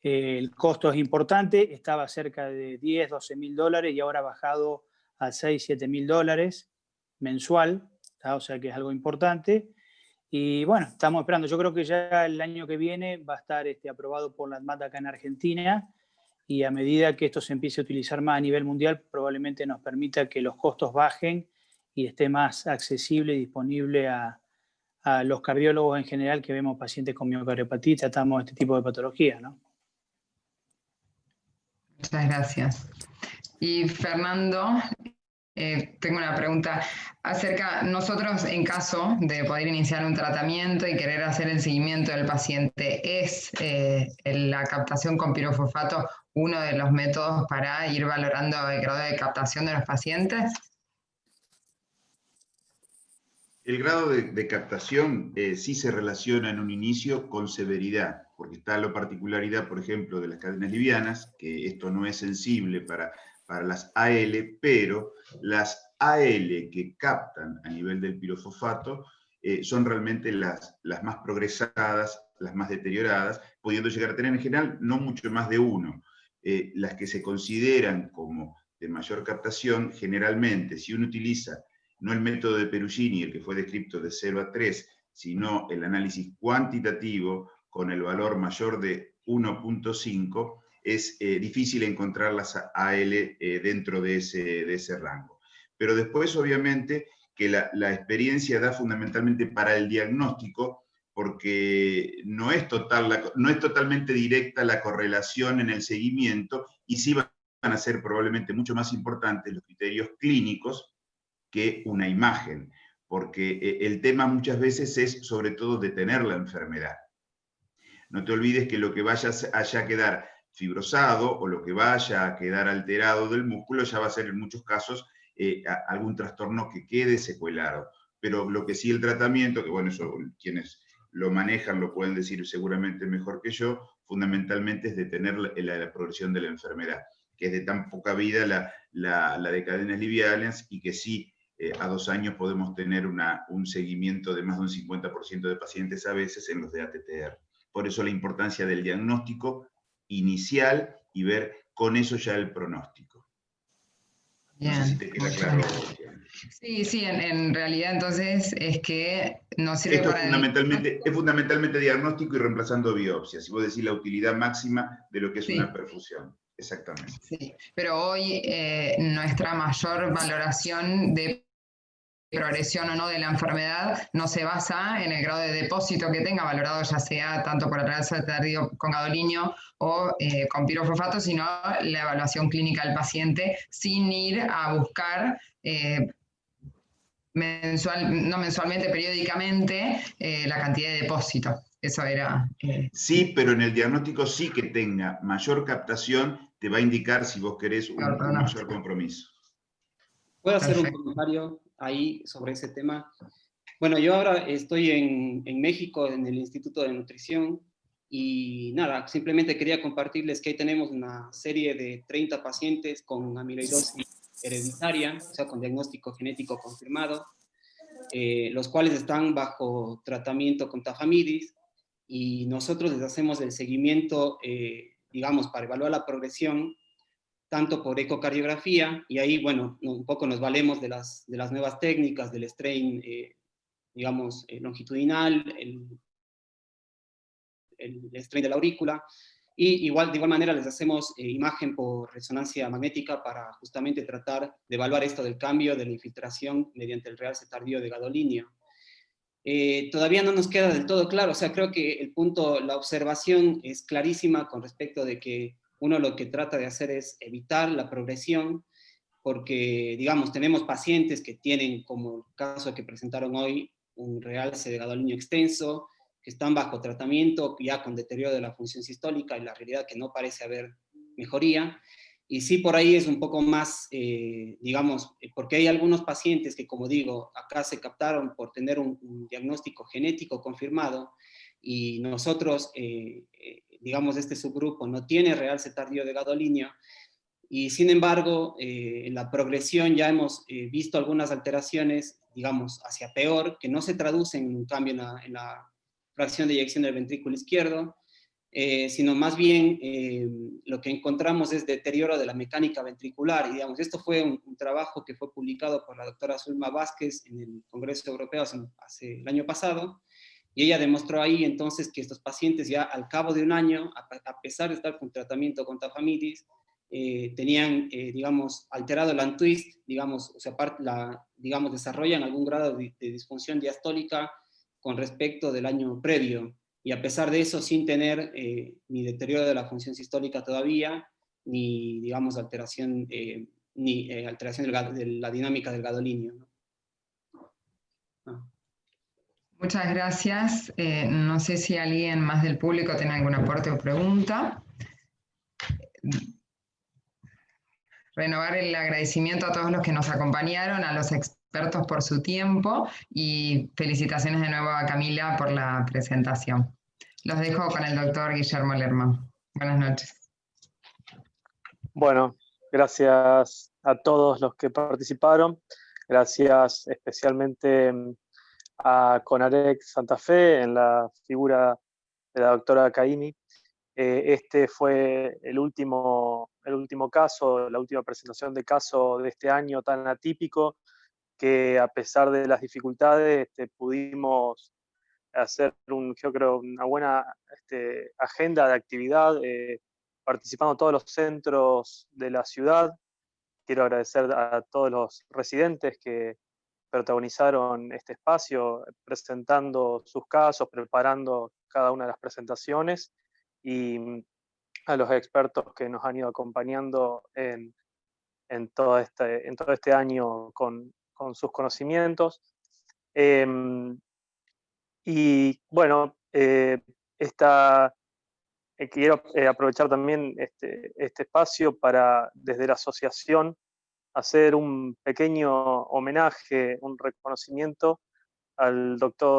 El costo es importante, estaba cerca de 10, 12 mil dólares y ahora ha bajado a 6, 7 mil dólares mensual, ¿tá? O sea que es algo importante. Y bueno, estamos esperando. Yo creo que ya el año que viene va a estar aprobado por la ANMAT acá en Argentina, y a medida que esto se empiece a utilizar más a nivel mundial, probablemente nos permita que los costos bajen y esté más accesible y disponible a los cardiólogos en general que vemos pacientes con miocardiopatía, tratamos este tipo de patologías, ¿no? Muchas gracias. Y Fernando, tengo una pregunta acerca, nosotros en caso de poder iniciar un tratamiento y querer hacer el seguimiento del paciente, ¿es la captación con pirofosfato uno de los métodos para ir valorando el grado de captación de los pacientes? El grado de captación sí se relaciona en un inicio con severidad, porque está la particularidad, por ejemplo, de las cadenas livianas, que esto no es sensible para las AL, pero las AL que captan a nivel del pirofosfato son realmente las más progresadas, las más deterioradas, pudiendo llegar a tener en general no mucho más de uno. Las que se consideran como de mayor captación, generalmente, si uno utiliza no el método de Perugini, el que fue descrito de 0 a 3, sino el análisis cuantitativo con el valor mayor de 1.5, es difícil encontrar las AL dentro de ese rango. Pero después, obviamente, que la experiencia da fundamentalmente para el diagnóstico, porque no es totalmente directa la correlación en el seguimiento, y sí va a ser probablemente mucho más importantes los criterios clínicos que una imagen, porque el tema muchas veces es sobre todo detener la enfermedad. No te olvides que lo que vaya a quedar fibrosado o lo que vaya a quedar alterado del músculo ya va a ser en muchos casos algún trastorno que quede secuelado. Pero lo que sí el tratamiento, que bueno, eso quienes lo manejan lo pueden decir seguramente mejor que yo, fundamentalmente es detener la progresión de la enfermedad, que es de tan poca vida la de cadenas livianas y que sí a 2 años podemos tener un seguimiento de más de un 50% de pacientes a veces en los de ATTR. Por eso la importancia del diagnóstico inicial y ver con eso ya el pronóstico. Bien, no sé si te queda claro. Sí, en realidad entonces es que no sirve Esto para es fundamentalmente diagnóstico y reemplazando biopsias. Si vos decís la utilidad máxima de lo que es una perfusión. Exactamente. Sí, pero hoy nuestra mayor valoración de progresión o no de la enfermedad no se basa en el grado de depósito que tenga, valorado ya sea tanto por atravesado tardío con gadolinio o con pirofosfato, sino la evaluación clínica del paciente sin ir a buscar no mensualmente, periódicamente, la cantidad de depósito. Eso era... Sí, pero en el diagnóstico sí que tenga mayor captación, te va a indicar si vos querés un mayor compromiso. ¿Puedo hacer un comentario ahí sobre ese tema? Bueno, yo ahora estoy en México, en el Instituto de Nutrición, y nada, simplemente quería compartirles que ahí tenemos una serie de 30 pacientes con amiloidosis hereditaria, o sea, con diagnóstico genético confirmado, los cuales están bajo tratamiento con tafamidis, y nosotros les hacemos el seguimiento, digamos, para evaluar la progresión, tanto por ecocardiografía, y ahí, bueno, un poco nos valemos de las nuevas técnicas, del strain, digamos, longitudinal, el strain de la aurícula, y de igual manera les hacemos imagen por resonancia magnética para justamente tratar de evaluar esto del cambio de la infiltración mediante el realce tardío de gadolinio. Todavía no nos queda del todo claro, o sea, creo que el punto, la observación es clarísima con respecto de que uno lo que trata de hacer es evitar la progresión, porque, digamos, tenemos pacientes que tienen, como el caso que presentaron hoy, un realce de gadolinio extenso, que están bajo tratamiento, ya con deterioro de la función sistólica, y la realidad es que no parece haber mejoría. Y sí, por ahí es un poco más, digamos, porque hay algunos pacientes que, como digo, acá se captaron por tener un diagnóstico genético confirmado, y nosotros, digamos, este subgrupo no tiene realce tardío de gadolinio, y sin embargo, en la progresión ya hemos visto algunas alteraciones, digamos, hacia peor, que no se traducen en un cambio en la fracción de eyección del ventrículo izquierdo, sino más bien lo que encontramos es deterioro de la mecánica ventricular. Y digamos, esto fue un trabajo que fue publicado por la doctora Zulma Vázquez en el Congreso Europeo hace el año pasado, y ella demostró ahí entonces que estos pacientes ya al cabo de un año, a pesar de estar con tratamiento con tafamidis, tenían, digamos, alterado el untwist, digamos, o sea, digamos, desarrollan algún grado de disfunción diastólica con respecto del año previo, y a pesar de eso sin tener ni deterioro de la función sistólica todavía, ni, digamos, alteración, alteración de la dinámica del gadolinio, ¿no? Muchas gracias. No sé si alguien más del público tiene algún aporte o pregunta. Renovar el agradecimiento a todos los que nos acompañaron, a los expertos por su tiempo, y felicitaciones de nuevo a Camila por la presentación. Los dejo con el doctor Guillermo Lerma. Buenas noches. Bueno, gracias a todos los que participaron. Gracias especialmente a CONAREC Santa Fe en la figura de la doctora Caimi. Este fue el último caso, la última presentación de caso de este año tan atípico, que a pesar de las dificultades pudimos hacer yo creo, una buena agenda de actividad, participando todos los centros de la ciudad. Quiero agradecer a todos los residentes que protagonizaron este espacio, presentando sus casos, preparando cada una de las presentaciones, y a los expertos que nos han ido acompañando en todo este año con sus conocimientos. Y bueno, quiero aprovechar también este espacio para, desde la asociación, hacer un pequeño homenaje, un reconocimiento al doctor